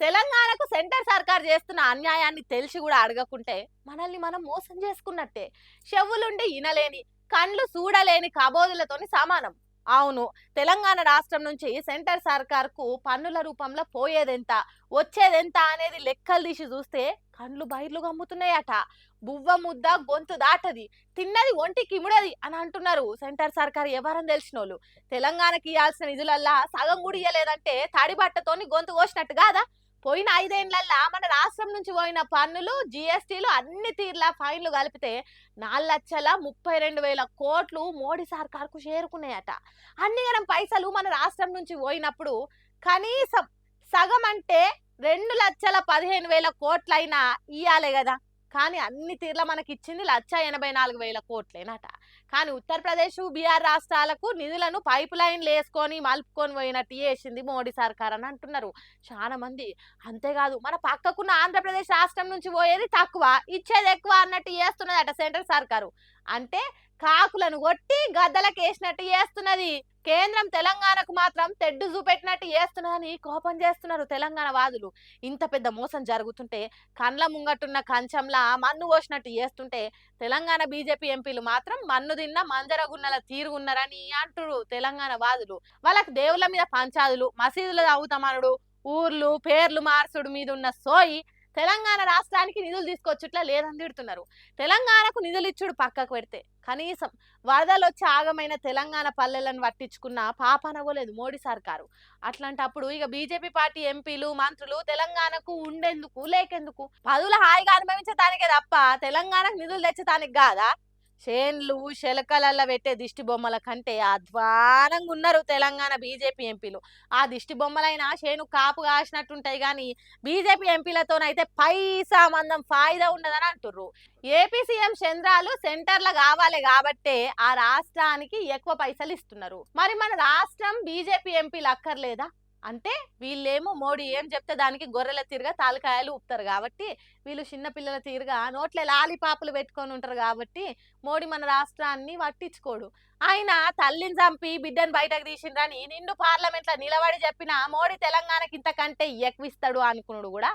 తెలంగాణకు సెంటర్ సర్కార్ చేస్తున్న అన్యాయాన్ని తెలిసి కూడా అడగకుంటే మనల్ని మనం మోసం చేసుకున్నట్టే. చెవులుండి ఇనలేని, కండ్లు చూడలేని కబోదులతోని సమానం. అవును, తెలంగాణ రాష్ట్రం నుంచి సెంటర్ సర్కార్కు పన్నుల రూపంలో పోయేదెంత, వచ్చేదెంత అనేది లెక్కలు తీసి చూస్తే కండ్లు బయర్లు గమ్ముతున్నాయట. బువ్వ ముద్ద గొంతు దాటది, తిన్నది ఒంటికి ఇముడది అని అంటున్నారు సెంటర్ సర్కార్ ఎవరని తెలిసినోళ్ళు. తెలంగాణకి ఇవ్వాల్సిన నిధులల్లా సగం కూడా ఇయ్యలేదంటే తడి బట్టతోని గొంతు కోసినట్టు కాదా? పోయిన 5 ఏళ్లల్లా మన రాష్ట్రం నుంచి పోయిన పన్నులు, జీఎస్టీలు అన్ని తీర్ల ఫైన్లు కలిపితే 4,32,000 కోట్లు మోడీ సర్కార్కు చేరుకున్నాయట. అన్ని గనం పైసలు మన రాష్ట్రం నుంచి పోయినప్పుడు కనీసం సగం అంటే 2,15,000 కోట్లైనా ఇయ్యాలే కదా. కానీ అన్ని తీర్ల మనకి ఇచ్చింది 1,84,000 కోట్లేనట. కానీ ఉత్తరప్రదేశ్, బీహార్ రాష్ట్రాలకు నిధులను పైప్ లైన్లు వేసుకొని మలుపుకొని పోయినట్టు చేసింది మోడీ సర్కార్ అని అంటున్నారు చాలా మంది. అంతేకాదు మన పక్కకున్న ఆంధ్రప్రదేశ్ రాష్ట్రం నుంచి పోయేది తక్కువ, ఇచ్చేది ఎక్కువ అన్నట్టు చేస్తున్నదట సెంట్రల్ సర్కారు. అంటే కాకులను కొట్టి గద్దలకు వేసినట్టు చేస్తున్నది. కేంద్రం తెలంగాణకు మాత్రం తెడ్డు చూపెట్టినట్టు చేస్తున్నదని కోపం చేస్తున్నారు తెలంగాణ వాదులు. ఇంత పెద్ద మోసం జరుగుతుంటే, కండ్ల ముంగట్టున్న కంచంలా మన్ను పోసినట్టు చేస్తుంటే, తెలంగాణ బీజేపీ ఎంపీలు మాత్రం మన్ను తిన్న మంజరగున్నల తీరుగున్నారని అంటున్నారు తెలంగాణ వాదులు. వాళ్ళకి దేవుళ్ళ మీద పంచాదులు, మసీదులు అవుతామనుడు, ఊర్లు పేర్లు మార్చుడు మీద ఉన్న సోయి తెలంగాణ రాష్ట్రానికి నిధులు తీసుకొచ్చుట్లా లేదని తిడుతున్నారు. తెలంగాణకు నిధులు ఇచ్చుడు పక్కకు పెడితే కనీసం వరదలు వచ్చి ఆగమైన తెలంగాణ పల్లెలను పట్టించుకున్న పాపనవ్వలేదు మోడీ సర్కారు. అట్లాంటప్పుడు ఇక బీజేపీ పార్టీ ఎంపీలు, మంత్రులు తెలంగాణకు ఉండేందుకు లేకెందుకు? పదుల హాయిగా అనుభవించటానికే తప్ప తెలంగాణకు నిధులు తెచ్చటానికి కాదా? చేన్లు శెలకలల్ల పెట్టే దిష్టి బొమ్మల కంటే అధ్వానంగా ఉన్నారు తెలంగాణ బీజేపీ ఎంపీలు. ఆ దిష్టి బొమ్మలైనా చేను కాపు కాసినట్టుంటాయి కానీ బీజేపీ ఎంపీలతోనైతే పైసా మందం ఫాయిదా ఉండదని అంటుర్రు. ఏపీ సీఎం చంద్రాలు సెంటర్ల కావాలి కాబట్టే ఆ రాష్ట్రానికి ఎక్కువ పైసలు ఇస్తున్నారు. మరి మన రాష్ట్రం బీజేపీ ఎంపీలు అక్కర్లేదా? అంటే వీళ్ళేమో మోడీ ఏం చెప్తే దానికి గొర్రెల తీరుగా తాలకాయలు ఊపుతారు కాబట్టి, వీళ్ళు చిన్నపిల్లల తీరుగా నోట్లే లాలిపాపులు పెట్టుకొని ఉంటారు కాబట్టి మోడీ మన రాష్ట్రాన్ని పట్టించుకోడు. ఆయన తల్లిని చంపి బిడ్డను బయటకు తీసిండ్రని నిండు పార్లమెంట్లో నిలబడి చెప్పిన మోడీ తెలంగాణకి ఇంతకంటే ఎక్కువిస్తాడు అనుకున్నాడు కూడా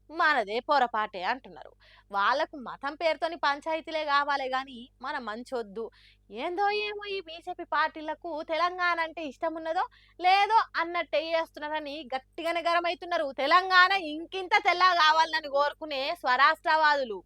మనదే పొరపాటే అంటున్నారు. వాళ్ళకు మతం పేరుతోని పంచాయతీలే కావాలి కానీ మన మంచొద్దు. ఏందో ఏమో ఈ బీజేపీ పార్టీలకు తెలంగాణ అంటే ఇష్టం ఉన్నదో లేదో అన్నట్టే చేస్తున్నారని గట్టిగానే గరమవుతున్నారు తెలంగాణ ఇంకింత తెల్లగా కావాలని కోరుకునే స్వరాష్ట్రవాదులు.